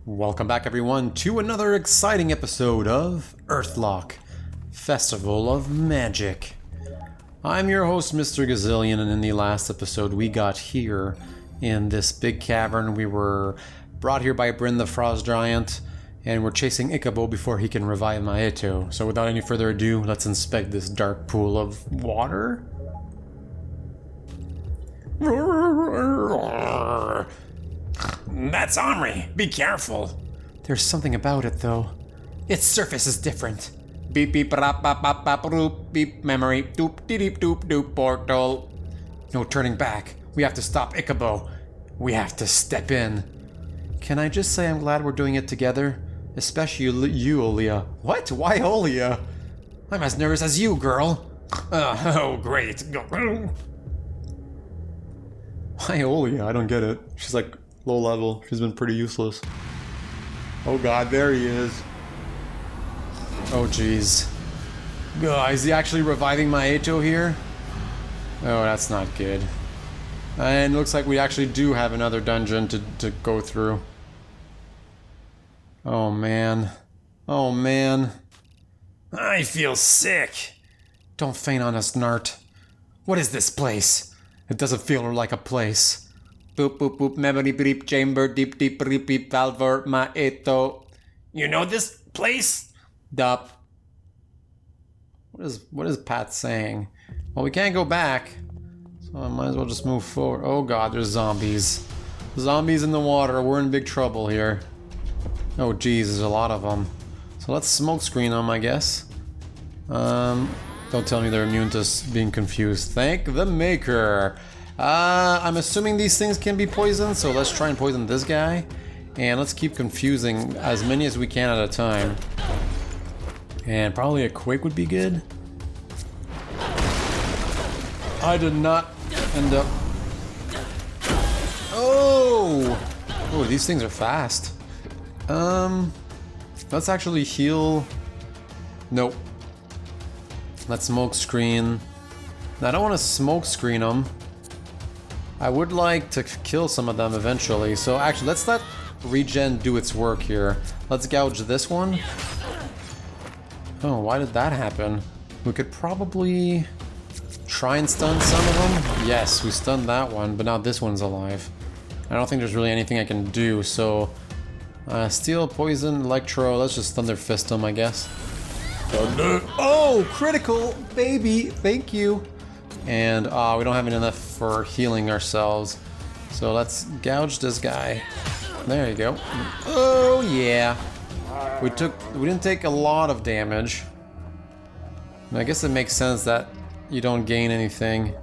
Welcome back everyone to another exciting episode of Earthlock, Festival of Magic. I'm your host Mr. Gazillion, and in the last episode we got here in this big cavern. We were brought here by Bryn the Frost Giant, and we're chasing Ichabo before he can revive Maeto. So without any further ado, let's inspect this dark pool of water. That's Omri. Be careful. There's something about it though. Its surface is different. Beep beep rap bap bap bap roop beep memory doop deep doop doop portal. No turning back. We have to stop Acabo. We have to step in. Can I just say I'm glad we're doing it together? Especially you, Olia. What? Why Olia? I'm as nervous as you, girl. Oh, great. Why Olia? I don't get it. She's like low level. She's been pretty useless. Oh god, there he is. Oh jeez. Is he actually reviving Maeto here? Oh, that's not good. And it looks like we actually do have another dungeon to go through. Oh man. Oh man. I feel sick. Don't faint on us, Nart. What is this place? It doesn't feel like a place. Boop boop boop memory beep chamber deep deep beep beep valver Maeto. You know this place? Dup. What is Pat saying? Well, we can't go back, so I might as well just move forward. Oh god, there's zombies. Zombies in the water. We're in big trouble here. Oh geez, there's a lot of them. So let's smoke screen them, I guess. Don't tell me they're immune to being confused. Thank the maker. I'm assuming these things can be poisoned, so let's try and poison this guy. And let's keep confusing as many as we can at a time. And probably a quake would be good. I did not end up... Oh! Oh, these things are fast. Let's actually heal... Nope. Let's smoke screen. I don't want to smoke screen them. I would like to kill some of them eventually. So actually, let's let regen do its work here. Let's gouge this one. Oh, why did that happen? We could probably try and stun some of them. Yes, we stunned that one, but now this one's alive. I don't think there's really anything I can do, so... steel, poison, electro, let's just Thunder Fist them, I guess. Thunder. Oh, critical, baby, thank you. And we don't have enough for healing ourselves. So let's gouge this guy. There you go. Oh yeah. We didn't take a lot of damage. I guess it makes sense that you don't gain anything.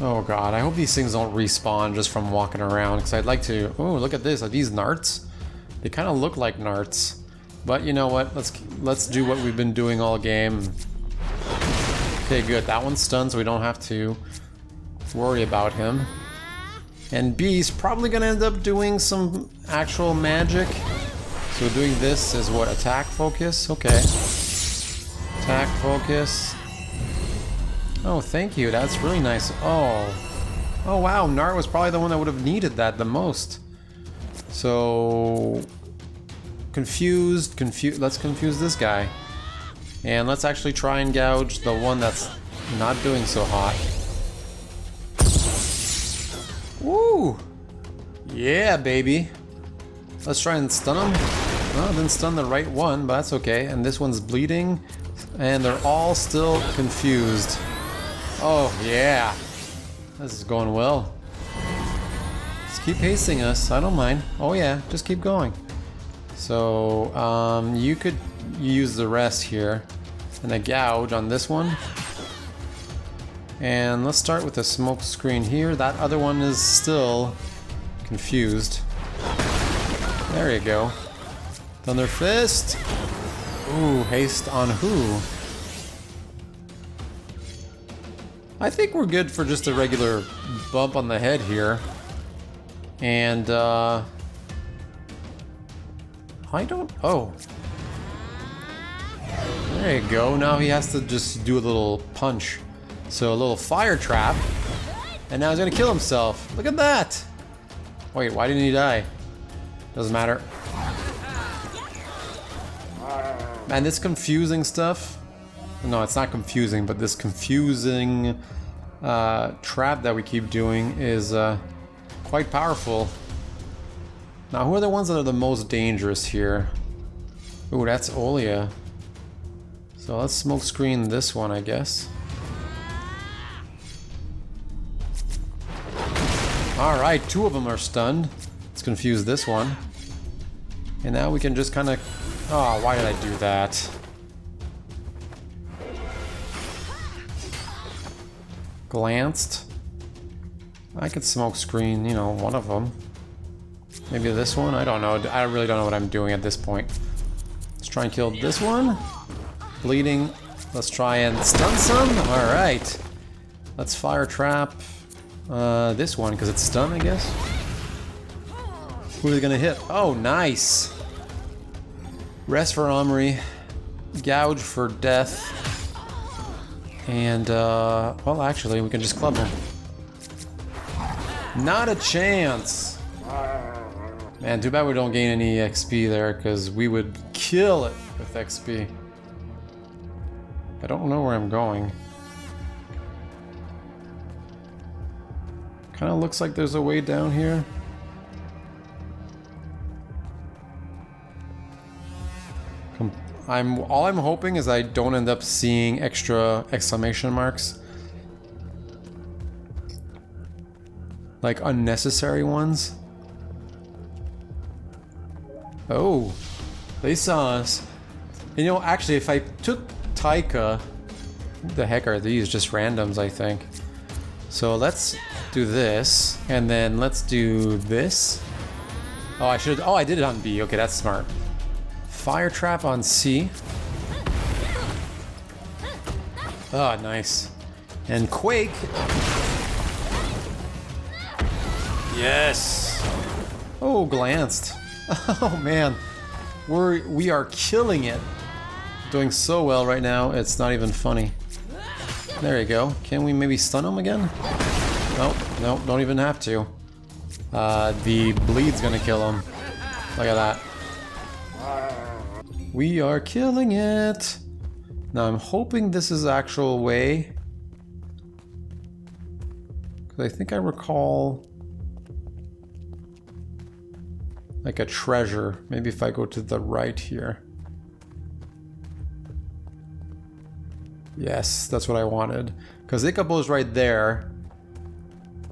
Oh god, I hope these things don't respawn just from walking around, because I'd like to... Oh, look at this. Are these narts? They kind of look like narts. But you know what? Let's do what we've been doing all game. Okay, good. That one's stunned, so we don't have to worry about him. And B's probably gonna end up doing some actual magic. So doing this is what? Attack focus? Okay. Attack focus. Oh, thank you. That's really nice. Oh. Oh wow, Nart was probably the one that would have needed that the most. So... Confused. Let's confuse this guy. And let's actually try and gouge the one that's not doing so hot. Woo! Yeah, baby. Let's try and stun him. Well, didn't stun the right one, but that's okay. And this one's bleeding. And they're all still confused. Oh, yeah. This is going well. Just keep pacing us. I don't mind. Oh, yeah. Just keep going. So, you could use the rest here. And a gouge on this one. And let's start with the smoke screen here. That other one is still confused. There you go. Thunder Fist. Ooh, haste on who? I think we're good for just a regular bump on the head here. And, I don't... Oh. There you go. Now he has to just do a little punch. So a little fire trap. And now he's gonna kill himself. Look at that! Wait, why didn't he die? Doesn't matter. Man, this confusing stuff... No, it's not confusing, but this confusing trap that we keep doing is quite powerful. Now, who are the ones that are the most dangerous here? Ooh, that's Olia. So let's smoke screen this one, I guess. Alright, 2 of them are stunned. Let's confuse this one. And now we can just kind of... Oh, why did I do that? Glanced. I could smoke screen, you know, one of them. Maybe this one? I don't know. I really don't know what I'm doing at this point. Let's try and kill this one. Bleeding. Let's try and stun some. Alright. Let's fire trap this one, because it's stun, I guess. Who are they gonna hit? Oh, nice. Rest for Omri. Gouge for death. And, well, actually, we can just club him. Not a chance. Man, too bad we don't gain any XP there, because we would kill it with XP. I don't know where I'm going. Kind of looks like there's a way down here. All I'm hoping is I don't end up seeing extra exclamation marks. Like unnecessary ones. Oh, they saw us. You know, actually, if I took Taika, what the heck are these? Just randoms, I think. So let's do this, and then let's do this. Oh, I did it on B. Okay, that's smart. Fire trap on C. Oh, nice. And Quake. Yes. Oh, glanced. Oh man, we are killing it. Doing so well right now. It's not even funny. There you go. Can we maybe stun him again? Nope. Nope. Don't even have to. The bleed's gonna kill him. Look at that. We are killing it! Now I'm hoping this is the actual way. Because I think I recall... like a treasure. Maybe if I go to the right here. Yes, that's what I wanted. Because Icabo is right there.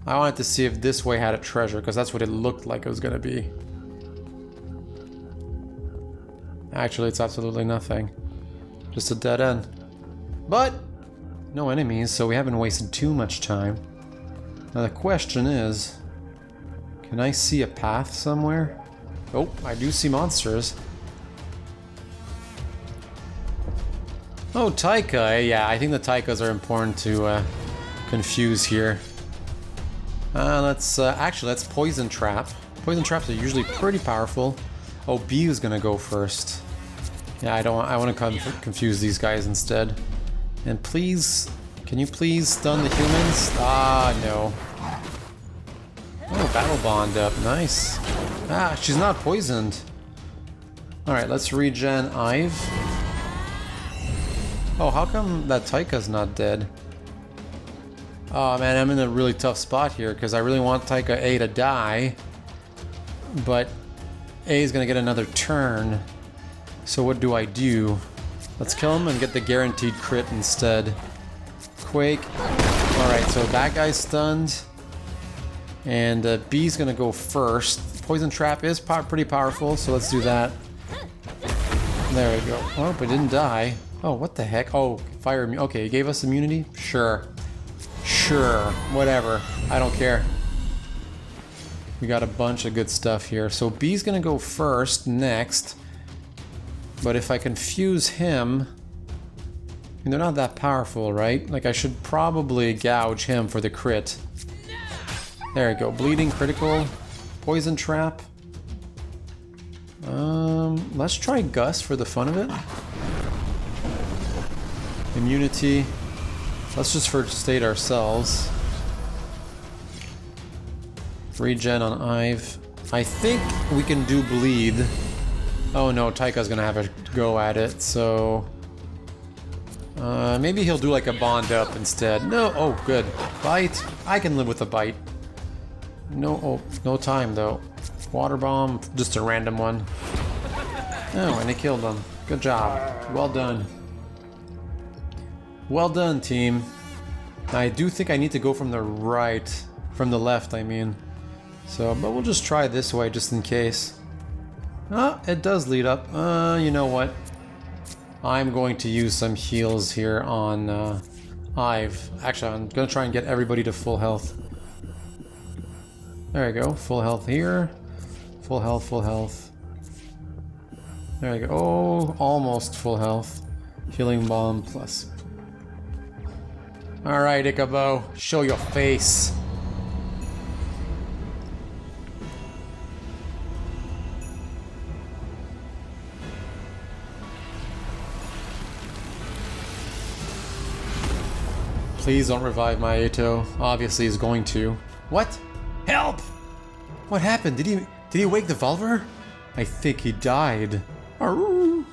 I wanted to see if this way had a treasure, because that's what it looked like it was gonna be. Actually, it's absolutely nothing. Just a dead end. But no enemies, so we haven't wasted too much time. Now the question is, can I see a path somewhere? Oh, I do see monsters. Oh, Taika. Yeah, I think the Taikas are important to confuse here. Actually, let's poison trap. Poison traps are usually pretty powerful. Oh, B is gonna go first. Yeah, I want to confuse these guys instead. And please, can you please stun the humans? Ah, no. Oh, battle bond up, nice. Ah, she's not poisoned. Alright, let's regen Ive. Oh, how come that Taika's not dead? Oh man, I'm in a really tough spot here because I really want Taika A to die. But A is gonna get another turn. So what do I do? Let's kill him and get the guaranteed crit instead. Quake. Alright, so that guy's stunned. And B's gonna go first. Poison trap is pretty powerful, so let's do that. There we go. Oh, but didn't die. Oh, what the heck? Oh, fire. Okay, he gave us immunity? Sure. Sure. Whatever. I don't care. We got a bunch of good stuff here. So B's gonna go first next. But if I confuse him... I mean, they're not that powerful, right? Like, I should probably gouge him for the crit. There we go. Bleeding, critical. Poison trap. Let's try Gus for the fun of it. Immunity. Let's just first state ourselves. Regen on Ive. I think we can do bleed. Oh no, Taika's gonna have a go at it, so... maybe he'll do like a bond up instead. No, oh good. Bite. I can live with a bite. No, oh, no time though. Water bomb, just a random one. Oh, and it killed him. Good job. Well done. Well done, team. I do think I need to go from the right. From the left, I mean. So, but we'll just try this way just in case. Ah, it does lead up. You know what? I'm going to use some heals here on Ive. Actually, I'm going to try and get everybody to full health. There we go. Full health here. Full health, full health. There we go. Oh, almost full health. Healing bomb plus. Alright, Icabo. Show your face. Please don't revive my Ato. Obviously he's going to. What? Help! What happened? Did he wake the Volver? I think he died. Oh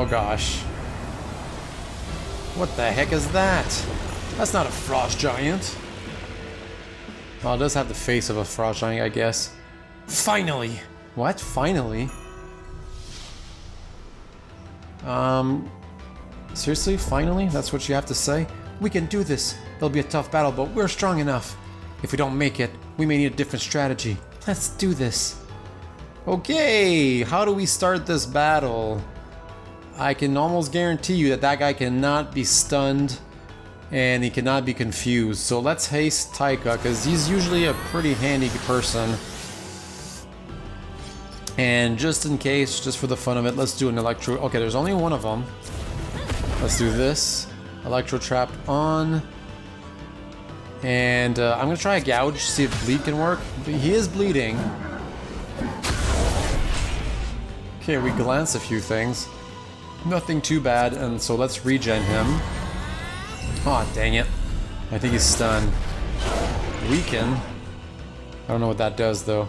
gosh. What the heck is that? That's not a frost giant. Well, it does have the face of a frost giant, I guess. Finally! What? Finally? Seriously? Finally? That's what you have to say? We can do this. It'll be a tough battle, but we're strong enough. If we don't make it, we may need a different strategy. Let's do this. Okay, how do we start this battle? I can almost guarantee you that that guy cannot be stunned and he cannot be confused. So let's haste Taika because he's usually a pretty handy person. And just in case, just for the fun of it, let's do an electro. Okay, there's only one of them. Let's do this. Electro trap on. And I'm gonna try a gouge, see if bleed can work. He is bleeding. Okay, we glance a few things. Nothing too bad, and so let's regen him. Aw, oh, dang it. I think he's stunned. Weaken. I don't know what that does though.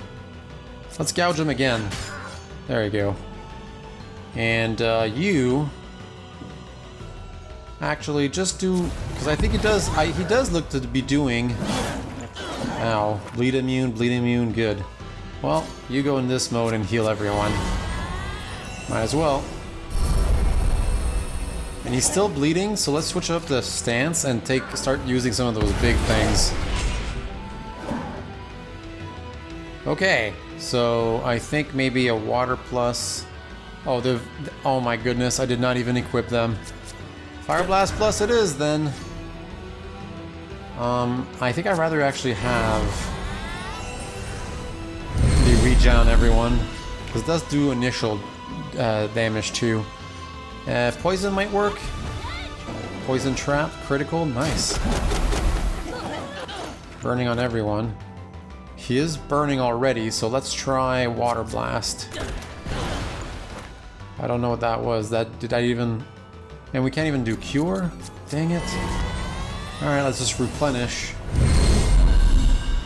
Let's gouge him again. There we go. And you actually just do, because I think he does look to be doing. Ow, bleed immune, good. Well, you go in this mode and heal everyone. Might as well. And he's still bleeding, so let's switch up the stance and start using some of those big things. Okay, so I think maybe a water plus. Oh, oh my goodness, I did not even equip them. Fire blast plus it is then. I think I'd rather actually have the regen on everyone, because it does do initial damage too. Poison might work. Poison trap, critical, nice. Burning on everyone. He is burning already, so let's try water blast. I don't know what that was. Did I even? And we can't even do cure? Dang it. Alright, let's just replenish.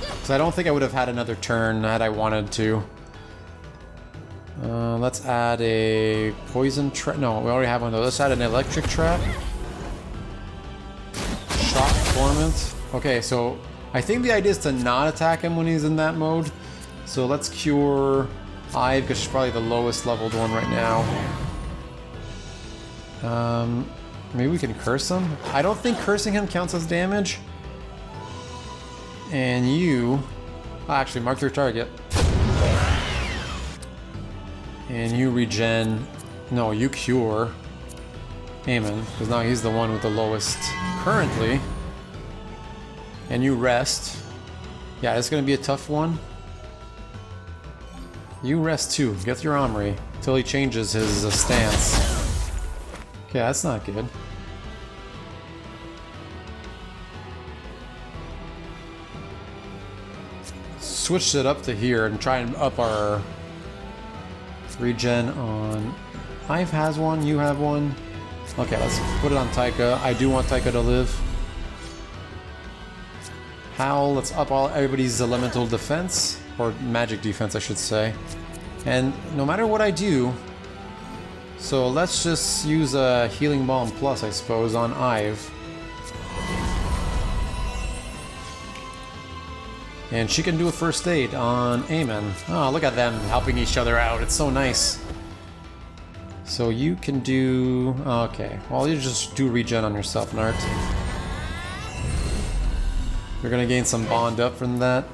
Because I don't think I would have had another turn had I wanted to. Let's add a poison trap. No, we already have one of those. Let's add an electric trap. Shock torment. Okay, so I think the idea is to not attack him when he's in that mode. So let's cure Ive, because she's probably the lowest leveled one right now. Maybe we can curse him? I don't think cursing him counts as damage. And you... actually, mark your target. And you regen... no, you cure Eamon, because now he's the one with the lowest currently. And you rest. Yeah, it's gonna be a tough one. You rest too. Get your armory until he changes his stance. Okay, that's not good. Switched it up to here and try and up our regen on... Ive has one, you have one. Okay, let's put it on Taika. I do want Taika to live. Howl, let's up all everybody's elemental defense, or magic defense I should say. And no matter what I do, so let's just use a healing bomb plus I suppose on Ive. And she can do a first aid on Eamon. Oh, look at them helping each other out, it's so nice. So you can do... okay, well you just do regen on yourself, Nart. You're gonna gain some bond up from that.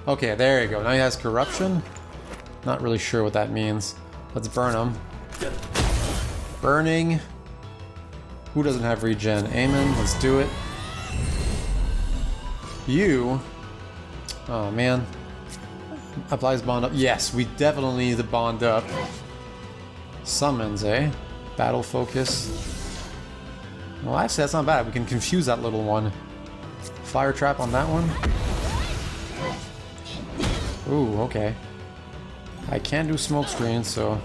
Okay, there you go. Now he has corruption. Not really sure what that means. Let's burn him. Burning. Who doesn't have regen? Eamon, let's do it. You. Oh man. Applies bond up. Yes, we definitely need the bond up. Summons, eh? Battle focus. Well, actually, that's not bad. We can confuse that little one. Fire trap on that one. Ooh, okay. I can't do smoke screen, so...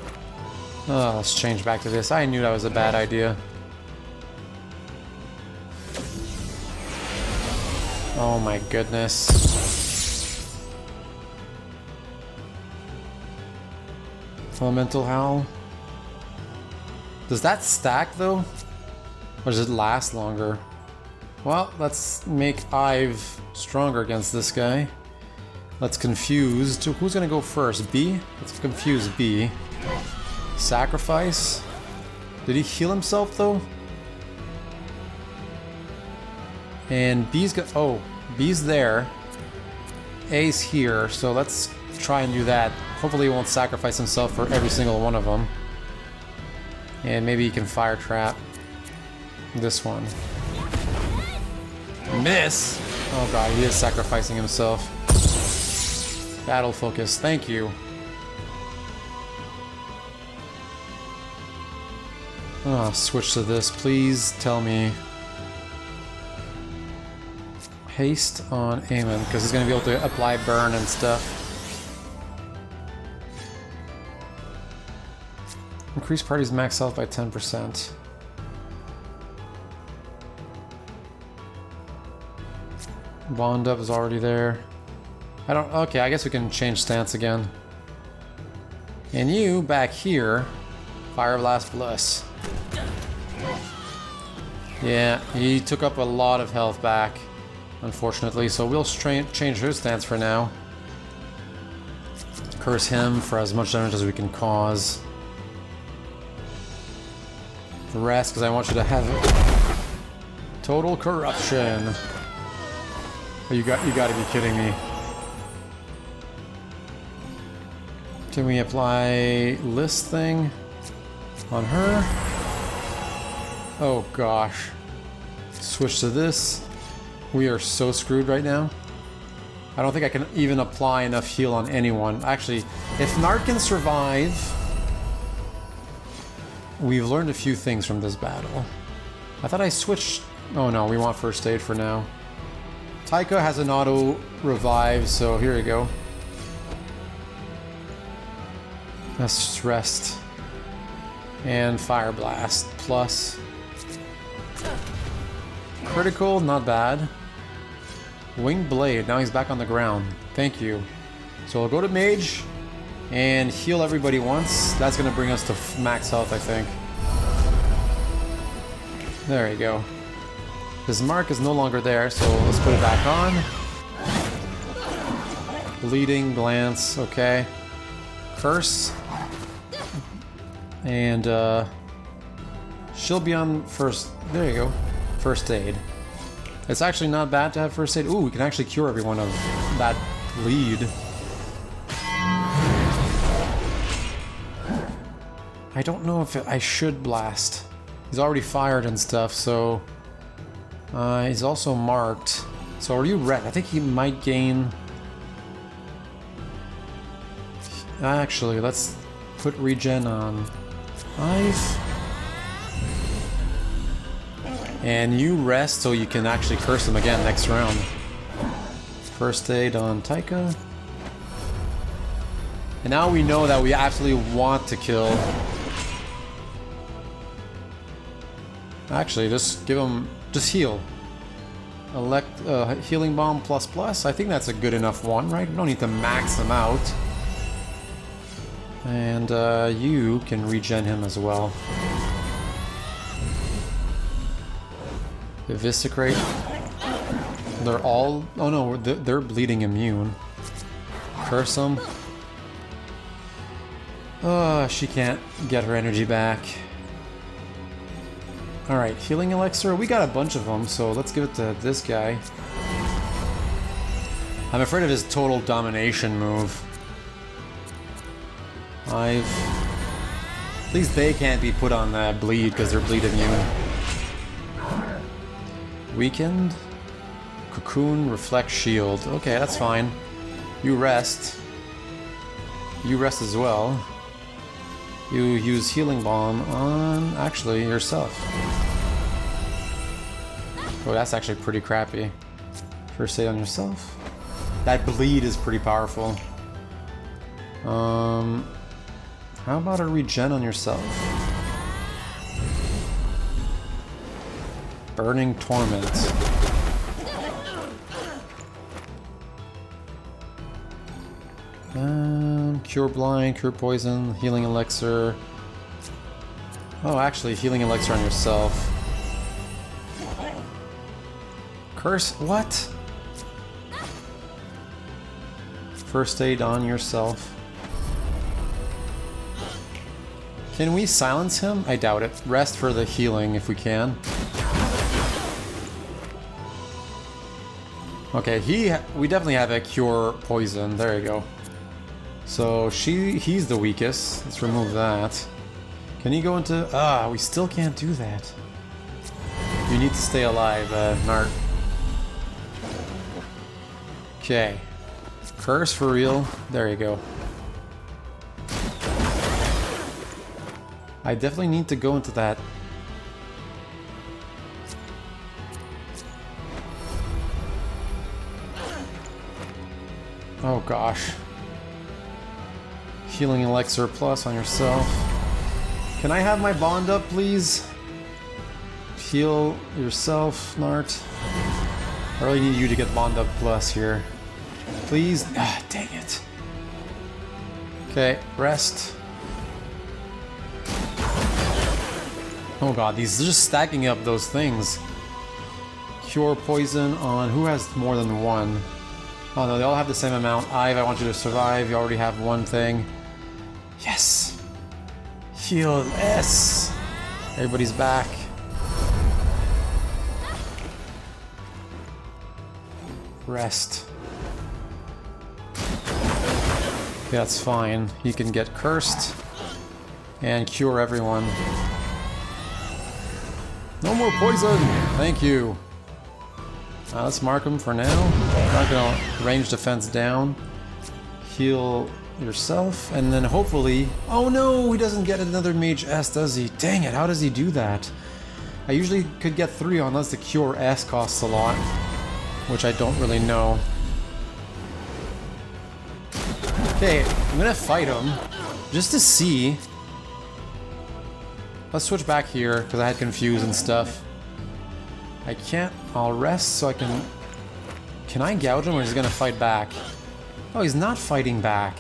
oh, let's change back to this. I knew that was a bad idea. Oh my goodness. Elemental Howl. Does that stack though? Or does it last longer? Well, let's make Ive stronger against this guy. Let's confuse. Who's gonna go first? B? Let's confuse B. Sacrifice. Did he heal himself though? And B's got. Oh, B's there. A's here, so let's try and do that. Hopefully he won't sacrifice himself for every single one of them. And maybe he can fire trap this one. Miss! Oh god, he is sacrificing himself. Battle focus, thank you. Oh, switch to this, please tell me. Haste on Eamon, because he's going to be able to apply burn and stuff. Increase party's max health by 10%. Bond up is already there. I don't... okay, I guess we can change stance again. And you, back here, Fire Blast Plus. Yeah, he took up a lot of health back, unfortunately, so we'll change her stance for now. Curse him for as much damage as we can cause. The rest, because I want you to have it. Total corruption. Oh, you gotta be kidding me. Can we apply list thing on her? Oh gosh. Switch to this. We are so screwed right now. I don't think I can even apply enough heal on anyone. Actually, if Nart can survive, we've learned a few things from this battle. I thought I switched... oh no, we want first aid for now. Taika has an auto revive, so here we go. Let's just rest. And Fire Blast plus. Critical, not bad. Winged Blade, now he's back on the ground. Thank you. So I'll go to Mage and heal everybody once. That's gonna bring us to max health, I think. There you go. His mark is no longer there, so let's put it back on. Bleeding, glance, okay. Curse. And she'll be on first. There you go. First aid. It's actually not bad to have first aid. Ooh, we can actually cure everyone of that bleed. I don't know if I should blast. He's already fired and stuff, so... he's also marked. So are you red? I think he might gain... actually, let's put regen on Ive. And you rest so you can actually curse him again next round. First aid on Taika. And now we know that we absolutely want to kill. Actually, just give him... just heal. Healing Bomb plus plus. I think that's a good enough one, right? We don't need to max him out. And you can regen him as well. Eviscerate. They're all... Oh no, they're bleeding immune. Curse them. She can't get her energy back. Alright, healing elixir. We got a bunch of them, so let's give it to this guy. I'm afraid of his total domination move. At least they can't be put on that bleed because they're bleed immune. Weakened. Cocoon, reflect, shield. Okay, that's fine. You rest. You rest as well. You use healing bomb on, actually, yourself. Oh, that's actually pretty crappy. First aid on yourself. That bleed is pretty powerful. How about a regen on yourself? Burning Torment. Cure Blind, Cure Poison, Healing Elixir. Oh, actually, Healing Elixir on yourself. Curse? What? First aid on yourself. Can we silence him? I doubt it. Rest for the healing if we can. Okay, we definitely have a Cure Poison. There you go. So he's the weakest. Let's remove that. Can he go into... we still can't do that. You need to stay alive, Nart. Okay. Curse for real. There you go. I definitely need to go into that. Oh gosh. Healing Elixir plus on yourself. Can I have my bond up, please? Heal yourself, Nart. I really need you to get bond up plus here. Please? Ah, dang it. Okay, rest. Oh god, these are just stacking up those things. Cure Poison on... Who has more than one? Oh no, they all have the same amount. Ive, I want you to survive. You already have one thing. Yes! Heal S! Everybody's back. Rest. Okay, that's fine. He can get cursed and cure everyone. No more poison! Thank you. Let's mark him for now. Not gonna range defense down. Heal yourself, and then hopefully... Oh no, he doesn't get another Mage S, does he? Dang it, how does he do that? I usually could get 3 unless the Cure S costs a lot, which I don't really know. Okay, I'm gonna fight him, just to see. Let's switch back here, because I had confused and stuff. I can't... I'll rest so I can... Can I gouge him or is he gonna fight back? Oh, he's not fighting back.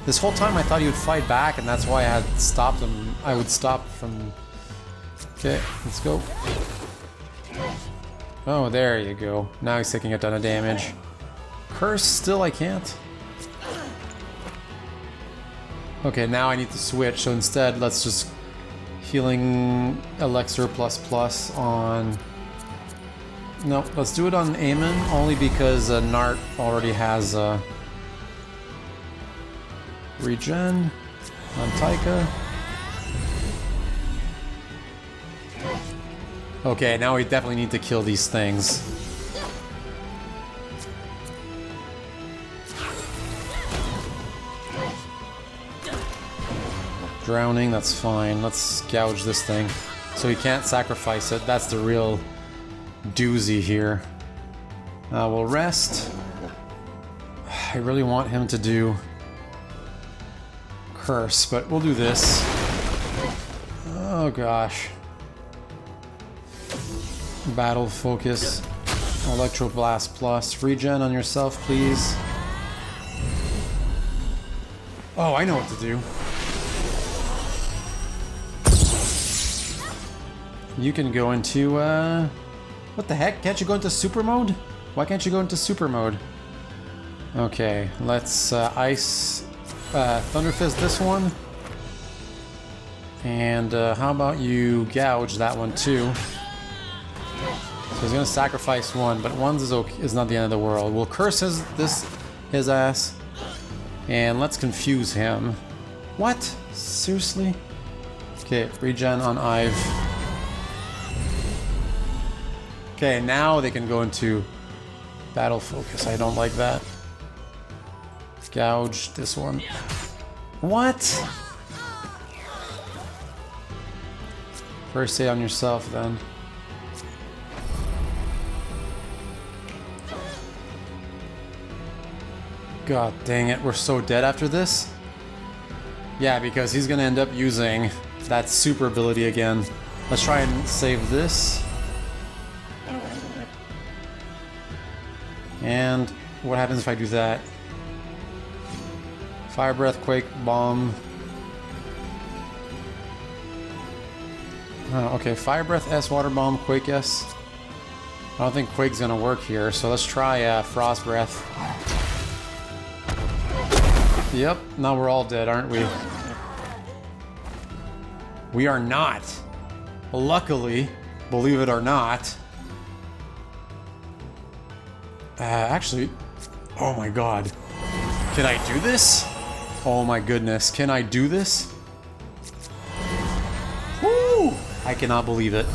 This whole time I thought he would fight back, and that's why I had stopped him. I would stop from... Okay, let's go. Oh, there you go. Now he's taking a ton of damage. Curse, still I can't. Okay, now I need to switch, so instead let's just... Healing Elixir plus plus on... No, let's do it on Eamon, only because Nart already has regen on Taika. Okay, now we definitely need to kill these things. Drowning, that's fine. Let's gouge this thing. So he can't sacrifice it. That's the real doozy here. We'll rest. I really want him to do curse, but we'll do this. Oh gosh. Battle focus. Electroblast plus. Regen on yourself, please. Oh, I know what to do. You can go into, what the heck? Can't you go into super mode? Why can't you go into super mode? Okay, let's ice Thunder Fist this one. And how about you gouge that one too? So he's gonna sacrifice one, but one's is not the end of the world. We'll curse his ass. And let's confuse him. What? Seriously? Okay, regen on Ive. Okay, now they can go into battle focus. I don't like that. Gouge this one. What? First aid on yourself then. God dang it, we're so dead after this? Yeah, because he's gonna end up using that super ability again. Let's try and save this. And what happens if I do that? Fire Breath, Quake, Bomb. Oh, okay, Fire Breath S, Water Bomb, Quake S. I don't think Quake's gonna work here, so let's try Frost Breath. Yep, now we're all dead, aren't we? We are not. Luckily, believe it or not. Actually, oh my god. Can I do this? Oh my goodness, can I do this? Woo! I cannot believe it.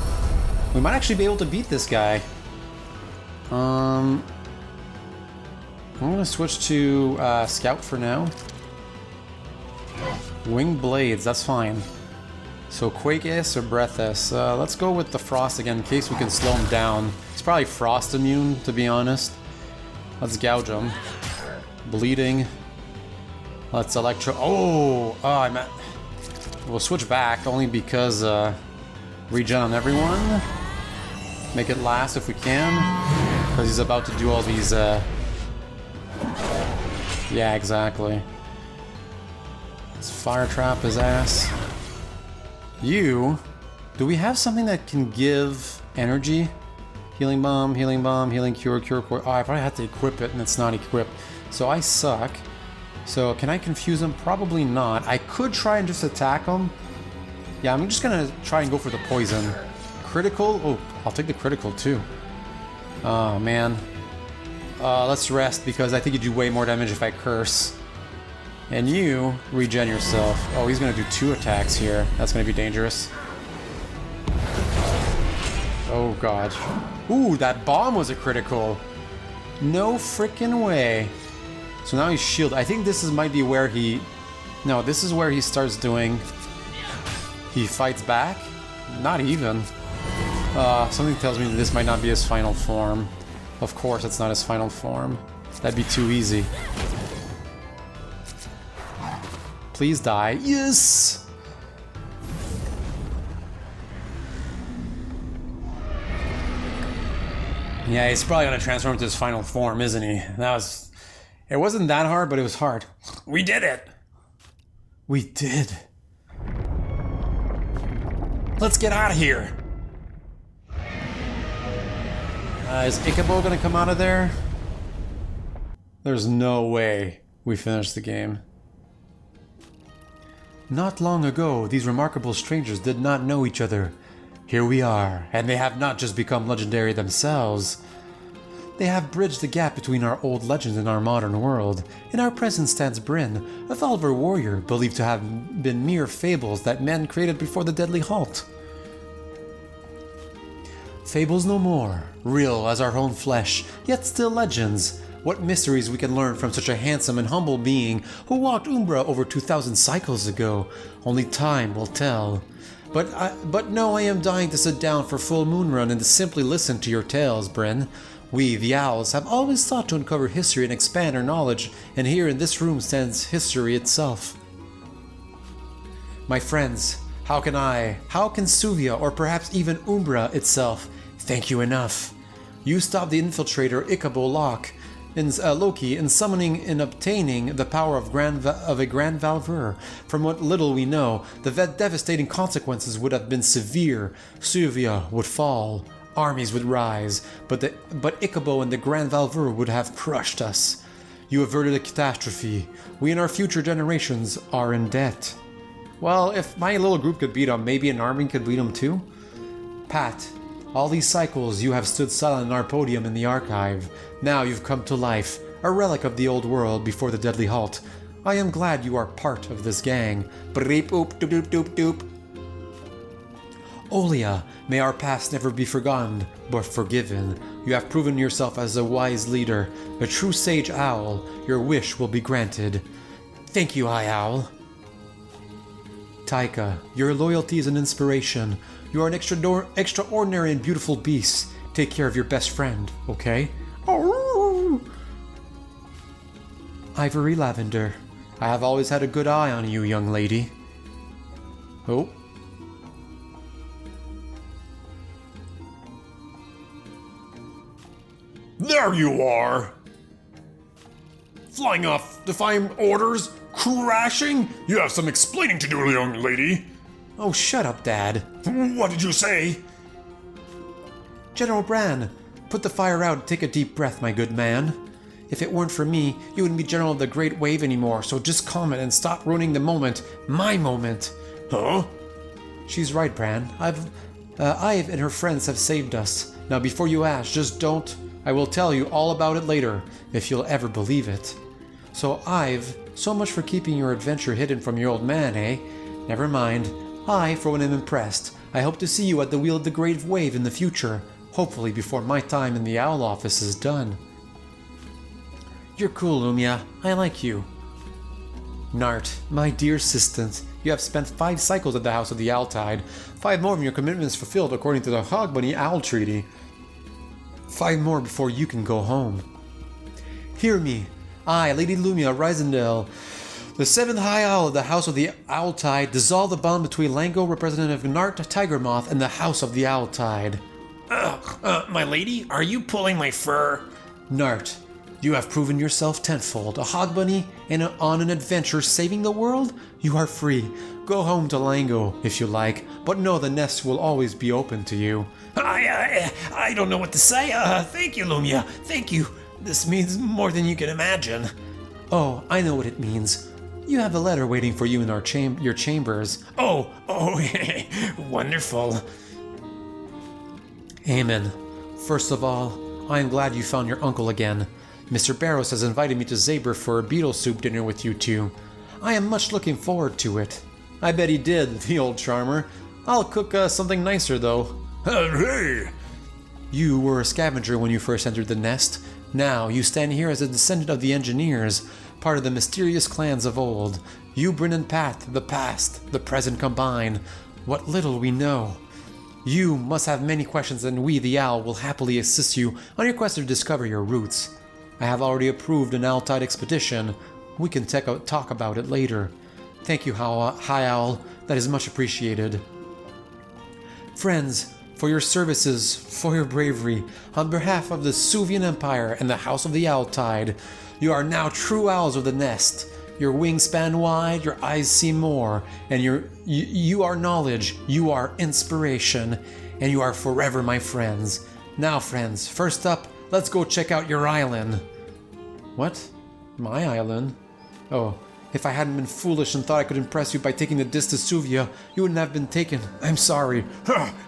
We might actually be able to beat this guy. I'm gonna switch to Scout for now. Winged Blades, that's fine. So Quake S or Breath S? Let's go with the Frost again in case we can slow him down. He's probably Frost immune, to be honest. Let's gouge him. Bleeding. Let's Electro... Oh! I'm at... We'll switch back only because regen on everyone. Make it last if we can. Because he's about to do all these... Yeah, exactly. Let's Fire Trap his ass. You... Do we have something that can give energy? Healing Bomb, Healing Cure, Cure. Oh, I probably have to equip it and it's not equipped. So I suck. So can I confuse him? Probably not. I could try and just attack him. Yeah, I'm just gonna try and go for the poison. Critical? Oh, I'll take the critical too. Oh, man. Let's rest because I think you do way more damage if I curse. And you regen yourself. Oh, he's gonna do 2 attacks here. That's gonna be dangerous. Oh god. Ooh, that bomb was a critical. No frickin' way. So now he's shielded. I think this might be where he... No, this is where he starts doing... He fights back? Not even. Something tells me this might not be his final form. Of course it's not his final form. That'd be too easy. Please die. Yes! Yeah, he's probably gonna transform into his final form, isn't he? That was... It wasn't that hard, but it was hard. We did it! We did. Let's get out of here! Is Ichabo gonna come out of there? There's no way we finished the game. Not long ago, these remarkable strangers did not know each other. Here we are, and they have not just become legendary themselves. They have bridged the gap between our old legends and our modern world. In our presence stands Bryn, a Valver warrior believed to have been mere fables that men created before the deadly halt. Fables no more, real as our own flesh, yet still legends. What mysteries we can learn from such a handsome and humble being who walked Umbra over 2,000 cycles ago. Only time will tell. But no, I am dying to sit down for full moon run and to simply listen to your tales, Bryn. We, the Owls, have always sought to uncover history and expand our knowledge, and here in this room stands history itself. My friends, how can Suvia, or perhaps even Umbra itself, thank you enough? You stopped the infiltrator Ichabo Loki in summoning and obtaining the power of a Grand Valver. From what little we know, the devastating consequences would have been severe. Suvia would fall, armies would rise, but Icabo and the Grand Valver would have crushed us. You averted a catastrophe. We and our future generations are in debt. Well, if my little group could beat him, maybe an army could beat him too? Pat, all these cycles you have stood silent on our podium in the archive. Now you've come to life, a relic of the old world before the deadly halt. I am glad you are part of this gang. Breep oop doop doop doop doop. Olia, may our past never be forgotten, but forgiven. You have proven yourself as a wise leader, a true sage owl. Your wish will be granted. Thank you, High Owl. Taika, your loyalty is an inspiration. You are an extraordinary and beautiful beast. Take care of your best friend, okay? Oh. Ivory Lavender, I have always had a good eye on you, young lady. Oh. There you are! Flying off, defying orders, crashing? You have some explaining to do, young lady. Oh, shut up, Dad. What did you say? General Bran, put the fire out and take a deep breath, my good man. If it weren't for me, you wouldn't be General of the Great Wave anymore, so just calm it and stop ruining the moment. My moment. Huh? She's right, Bran. Ive and her friends have saved us. Now, before you ask, just don't. I will tell you all about it later, if you'll ever believe it. So, Ive, so much for keeping your adventure hidden from your old man, eh? Never mind. I, for one, am impressed. I hope to see you at the wheel of the Great Wave in the future, hopefully before my time in the Owl office is done. You're cool, Lumia. I like you. Nart, my dear assistant, you have spent 5 cycles at the House of the Owltide. 5 more of your commitments fulfilled according to the Hog Bunny Owl Treaty. 5 more before you can go home. Hear me. I, Lady Lumia Rysendale, the 7th High Owl of the House of the Owltide, dissolve the bond between Lango, Representative Nart Tigermoth, and the House of the Owltide. My lady, are you pulling my fur? Nart, you have proven yourself tenfold. A hog bunny and on an adventure saving the world? You are free. Go home to Lango if you like, but know the nest will always be open to you. I don't know what to say. Thank you, Lumia. Thank you. This means more than you can imagine. Oh, I know what it means. You have a letter waiting for you in your chambers. Oh, wonderful. Amen. First of all, I am glad you found your uncle again. Mr. Barrows has invited me to Zaber for a beetle soup dinner with you two. I am much looking forward to it. I bet he did, the old charmer. I'll cook something nicer, though. Hey! You were a scavenger when you first entered the nest. Now you stand here as a descendant of the engineers, part of the mysterious clans of old. You, Bryn and Pat, the past, the present combine. What little we know. You must have many questions, and we, the Owl, will happily assist you on your quest to discover your roots. I have already approved an Owltide expedition. We can talk about it later. Thank you, High Owl. That is much appreciated. Friends, for your services, for your bravery, on behalf of the Suvian Empire and the House of the Owltide, you are now true owls of the nest. Your wings span wide, your eyes see more, and you are knowledge, you are inspiration, and you are forever my friends. Now, friends, first up, let's go check out your island. What? My island? Oh, if I hadn't been foolish and thought I could impress you by taking the disc to Suvia, you wouldn't have been taken. I'm sorry.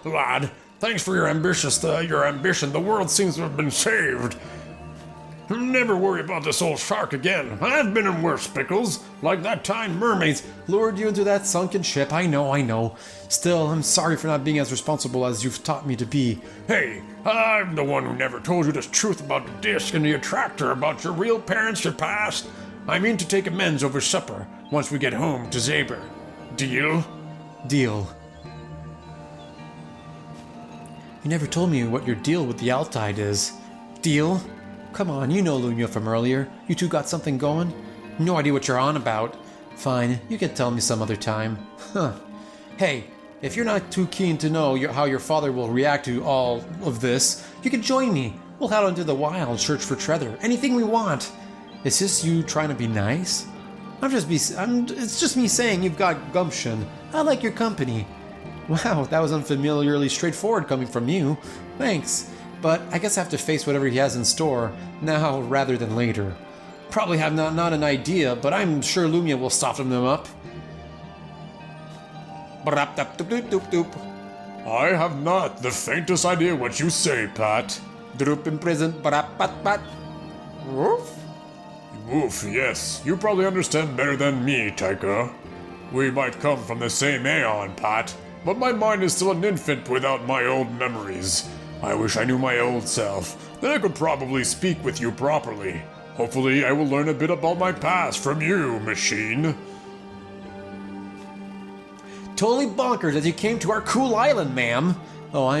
Lad, thanks for your ambition. The world seems to have been saved. Never worry about this old shark again. I've been in worse pickles, like that time mermaids lured you into that sunken ship. I know. Still, I'm sorry for not being as responsible as you've taught me to be. Hey, I'm the one who never told you the truth about the disc and the attractor, about your real parents, your past. I mean to take amends over supper once we get home to Zaber. Deal? Deal. You never told me what your deal with the Owltide is. Deal? Come on, you know Lumia from earlier. You two got something going? No idea what you're on about. Fine, you can tell me some other time. Huh. Hey, if you're not too keen to know how your father will react to all of this, you can join me. We'll head out into the wild, search for treasure, anything we want. Is this you trying to be nice? It's just me saying you've got gumption. I like your company. Wow, that was unfamiliarly straightforward coming from you. Thanks. But I guess I have to face whatever he has in store, now rather than later. Probably have not an idea, but I'm sure Lumia will soften them up. I have not the faintest idea what you say, Pat. Droop in prison. Woof? Woof, yes. You probably understand better than me, Taika. We might come from the same aeon, Pat, but my mind is still an infant without my old memories. I wish I knew my old self. Then I could probably speak with you properly. Hopefully, I will learn a bit about my past from you, machine. Totally bonkers that you came to our cool island, ma'am. Oh, I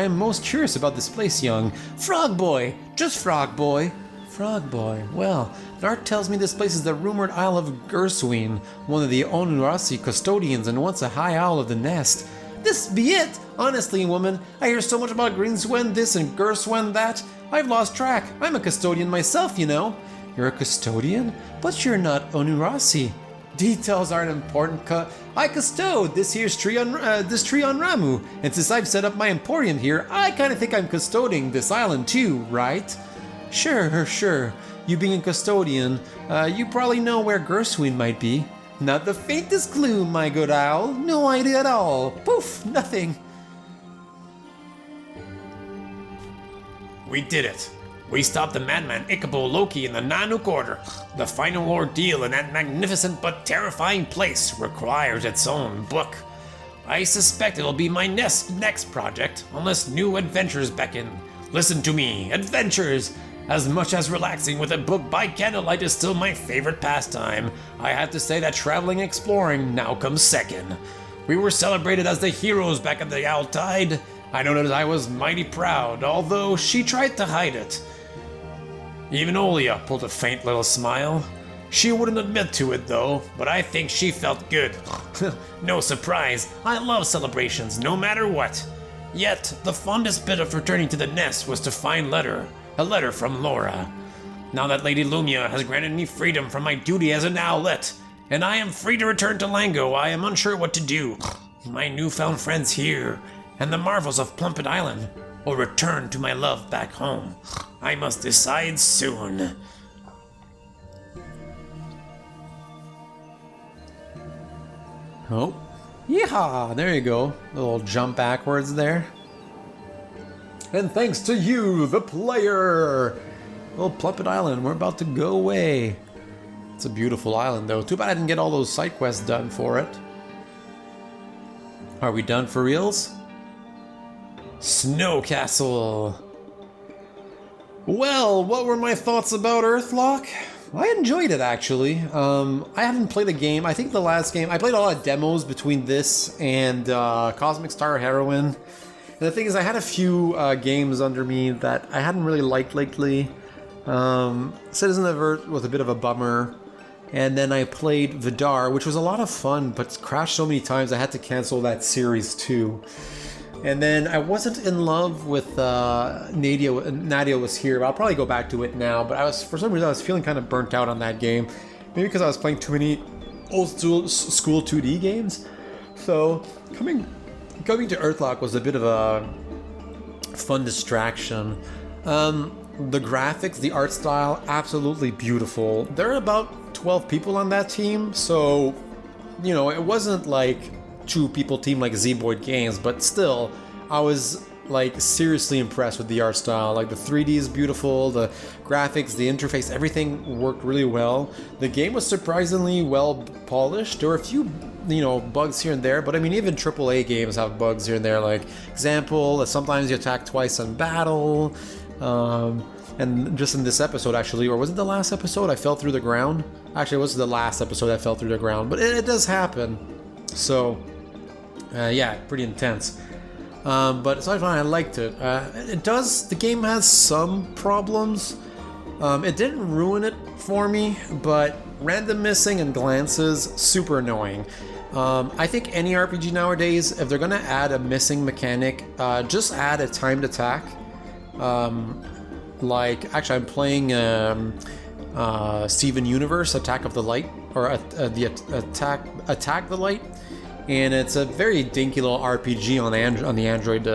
am most curious about this place, young. Frog Boy! Just Frog Boy! Frog Boy. Well, Nart tells me this place is the rumored Isle of Gersween, one of the Onurasi custodians and once a high owl of the nest. This be it! Honestly, woman, I hear so much about Greenswen this and Gerswen that, I've lost track. I'm a custodian myself, you know. You're a custodian? But you're not Onurasi. Details aren't important, I custode this tree on Ramu, and since I've set up my emporium here, I kinda think I'm custoding this island too, right? Sure. You being a custodian, you probably know where Gersween might be. Not the faintest clue, my good owl. No idea at all. Poof, nothing. We did it. We stopped the madman Ichabo Loki in the Nanook Order. The final ordeal in that magnificent but terrifying place requires its own book. I suspect it'll be my next project, unless new adventures beckon. Listen to me, adventures! As much as relaxing with a book by candlelight is still my favorite pastime, I have to say that traveling and exploring now comes second. We were celebrated as the heroes back at the Owltide. I know that I was mighty proud, although she tried to hide it. Even Olia pulled a faint little smile. She wouldn't admit to it though, but I think she felt good. No surprise, I love celebrations no matter what. Yet, the fondest bit of returning to the nest was to find a letter from Laura. Now that Lady Lumia has granted me freedom from my duty as an owlet, and I am free to return to Lango, I am unsure what to do. My newfound friends here, and the marvels of Plumpet Island, or return to my love back home. I must decide soon. Oh. Yeehaw! There you go. A little jump backwards there. And thanks to you, the player! Well, Plumpet Island, we're about to go away. It's a beautiful island, though. Too bad I didn't get all those side quests done for it. Are we done for reals? Snowcastle! Well, what were my thoughts about Earthlock? I enjoyed it, actually. I haven't played a game. I think the last game... I played a lot of demos between this and Cosmic Star Heroine. And the thing is, I had a few games under me that I hadn't really liked lately. Citizen of Earth was a bit of a bummer. And then I played Vidar, which was a lot of fun, but crashed so many times I had to cancel that series too. And then I wasn't in love with Nadia Was Here, but I'll probably go back to it now. But for some reason I was feeling kind of burnt out on that game. Maybe because I was playing too many old school 2D games. So coming to Earthlock was a bit of a fun distraction. The graphics, the art style, absolutely beautiful. There are about 12 people on that team, so you know, it wasn't like 2-people team like Z-Boyd Games, but still, I was like seriously impressed with the art style. Like the 3D is beautiful, the graphics, the interface, everything worked really well. The game was surprisingly well polished. There were a few, you know, bugs here and there, but I mean, even AAA games have bugs here and there. Like example, sometimes you attack twice in battle. And just in this episode, actually, or was it the last episode? I fell through the ground. Actually, it was the last episode I fell through the ground, but it does happen. So, yeah, pretty intense. But aside from that, I liked it. The game has some problems. It didn't ruin it for me, but random missing and glances, super annoying. I think any RPG nowadays, if they're gonna add a missing mechanic, just add a timed attack. like, actually I'm playing Steven Universe, Attack of the Light, or the Attack the Light, and it's a very dinky little RPG on the Android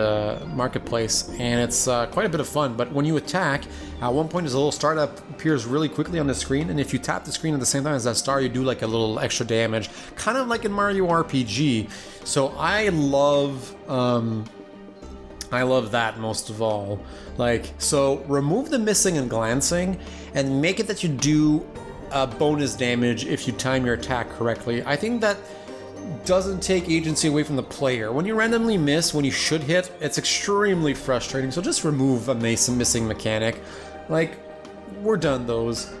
marketplace, and it's quite a bit of fun. But when you attack, at one point there's a little star that appears really quickly on the screen, and if you tap the screen at the same time as that star, you do like a little extra damage, kind of like in Mario RPG. So I love that most of all. Like, so remove the missing and glancing, and make it that you do bonus damage if you time your attack correctly. I think that doesn't take agency away from the player. When you randomly miss when you should hit, it's extremely frustrating, so just remove a missing mechanic. Like, we're done those.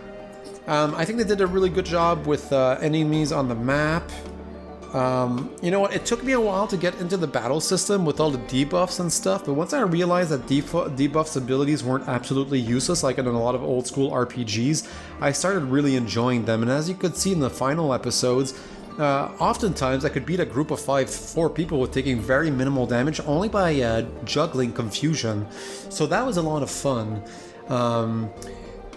I think they did a really good job with enemies on the map. You know what, it took me a while to get into the battle system with all the debuffs and stuff, but once I realized that debuffs abilities weren't absolutely useless like in a lot of old school RPGs, I started really enjoying them, and as you could see in the final episodes, oftentimes I could beat a group of 4 people with taking very minimal damage only by juggling confusion, so that was a lot of fun.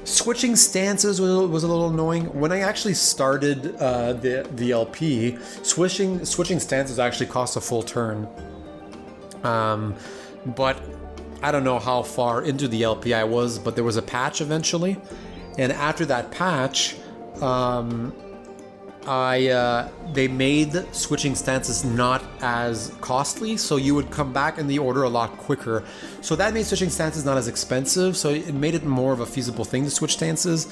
Switching stances was a little annoying. When I actually started the LP, switching stances actually cost a full turn. But I don't know how far into the LP I was, but there was a patch eventually, and after that patch, they made switching stances not as costly, so you would come back in the order a lot quicker. So that made switching stances not as expensive, so it made it more of a feasible thing to switch stances.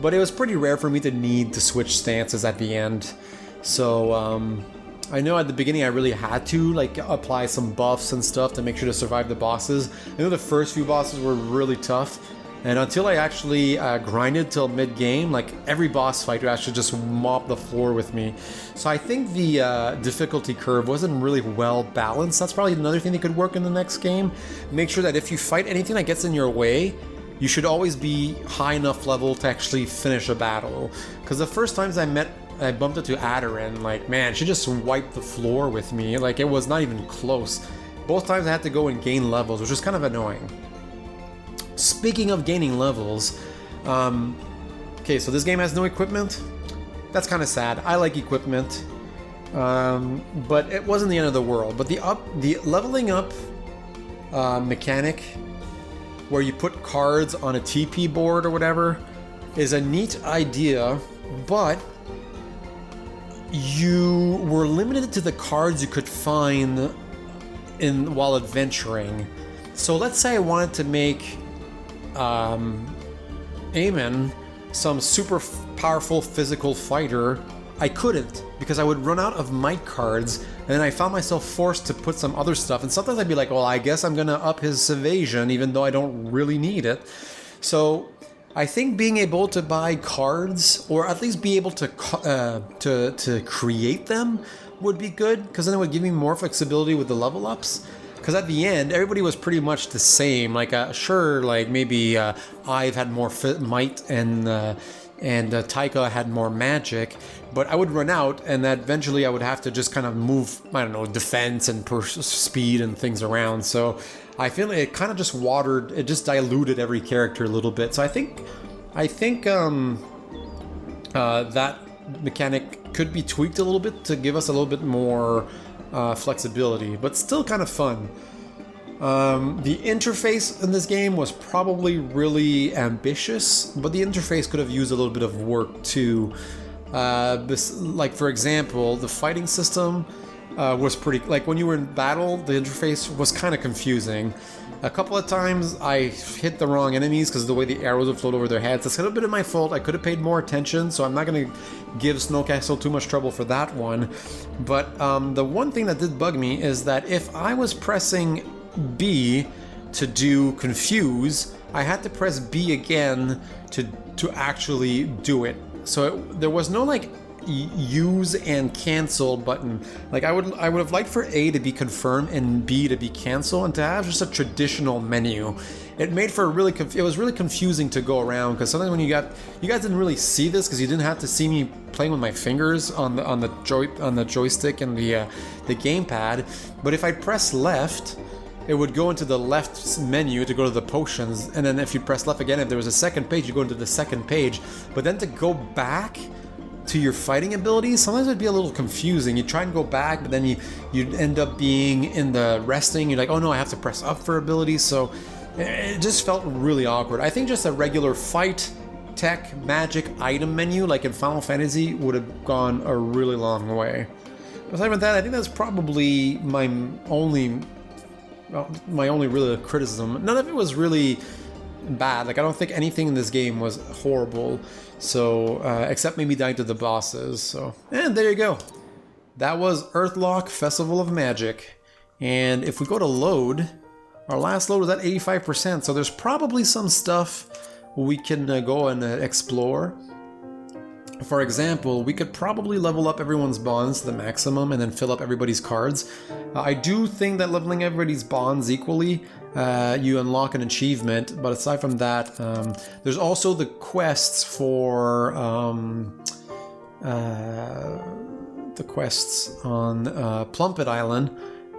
But it was pretty rare for me to need to switch stances at the end. So I know at the beginning I really had to like apply some buffs and stuff to make sure to survive the bosses. I know the first few bosses were really tough. And until I actually grinded till mid-game, like every boss fight would actually just mop the floor with me. So I think the difficulty curve wasn't really well balanced. That's probably another thing that could work in the next game. Make sure that if you fight anything that gets in your way, you should always be high enough level to actually finish a battle. Because the first times I bumped into Adarin, like, man, she just wiped the floor with me. Like, it was not even close. Both times I had to go and gain levels, which was kind of annoying. Speaking of gaining levels, okay, so this game has no equipment. That's kind of sad. I like equipment, but it wasn't the end of the world. But the leveling up mechanic, where you put cards on a TP board or whatever, is a neat idea, but you were limited to the cards you could find while adventuring. So let's say I wanted to make Eamon some super powerful physical fighter. I couldn't, because I would run out of might cards, and then I found myself forced to put some other stuff, and sometimes I'd be like, well, I guess I'm gonna up his evasion even though I don't really need it. So I think being able to buy cards, or at least be able to create them, would be good, because then it would give me more flexibility with the level ups. Because at the end, everybody was pretty much the same. Like, sure, like maybe Ive had more might and Taika had more magic, but I would run out, and that eventually I would have to just kind of move, I don't know, defense and speed and things around. So I feel like it kind of just diluted every character a little bit. So I think that mechanic could be tweaked a little bit to give us a little bit more flexibility, but still kind of fun. The interface in this game was probably really ambitious, but the interface could have used a little bit of work too. Like, for example, the fighting system was pretty... Like, when you were in battle, the interface was kind of confusing. A couple of times I hit the wrong enemies because of the way the arrows would float over their heads. That's a little bit of my fault. I could have paid more attention, so I'm not going to give Snowcastle too much trouble for that one. But the one thing that did bug me is that if I was pressing B to do confuse, I had to press B again to actually do it. So there was no like use and cancel button. Like I would have liked for A to be confirm and B to be cancel, and to have just a traditional menu. It made for it was really confusing to go around, because sometimes when you guys didn't really see this because you didn't have to see me playing with my fingers on the joystick and the gamepad. But if I press left, it would go into the left menu to go to the potions, and then if you press left again, if there was a second page, you go into the second page. But then to go back to your fighting abilities, sometimes it'd be a little confusing. You try and go back, but then you'd end up being in the resting. You're like, oh no, I have to press up for abilities. So it just felt really awkward. I think just a regular fight, tech, magic, item menu like in Final Fantasy would have gone a really long way. Aside from that, I think that's probably my only really criticism. None of it was really bad. Like, I don't think anything in this game was horrible. So, except maybe dying to the bosses. So, and there you go. That was Earthlock Festival of Magic. And if we go to load, our last load was at 85%. So there's probably some stuff we can go and explore. For example, we could probably level up everyone's bonds to the maximum and then fill up everybody's cards. I do think that leveling everybody's bonds equally, you unlock an achievement, but aside from that, there's also the quests for the quests on Plumpet Island,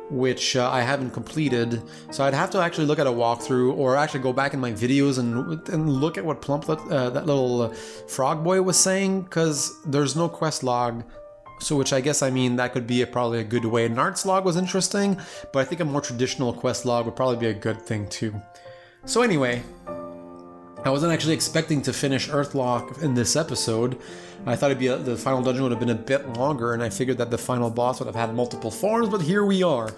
which I haven't completed, so I'd have to actually look at a walkthrough or actually go back in my videos and look at what Plumpet, that little frog boy was saying, because there's no quest log, so which I guess, I mean, that could be probably a good way. An arts log was interesting, but I think a more traditional quest log would probably be a good thing too. So anyway, I wasn't actually expecting to finish Earthlock in this episode. I thought the final dungeon would have been a bit longer, and I figured that the final boss would have had multiple forms, but here we are.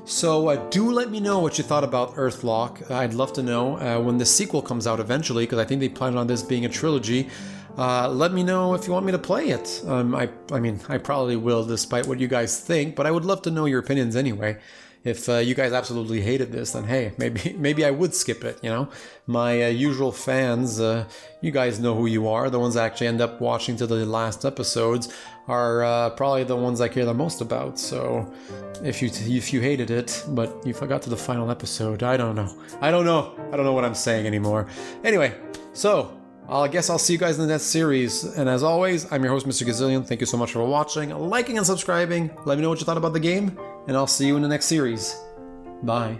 So do let me know what you thought about Earthlock. I'd love to know when the sequel comes out eventually, because I think they plan on this being a trilogy. Let me know if you want me to play it. I mean, I probably will, despite what you guys think, but I would love to know your opinions anyway. If you guys absolutely hated this, then hey, maybe I would skip it, you know? My usual fans, you guys know who you are. The ones that actually end up watching to the last episodes are probably the ones I care the most about. So if you hated it, but you forgot to the final episode, I don't know. I don't know what I'm saying anymore. Anyway, so I guess I'll see you guys in the next series. And as always, I'm your host, Mr. Gazillion. Thank you so much for watching, liking, and subscribing. Let me know what you thought about the game, and I'll see you in the next series. Bye.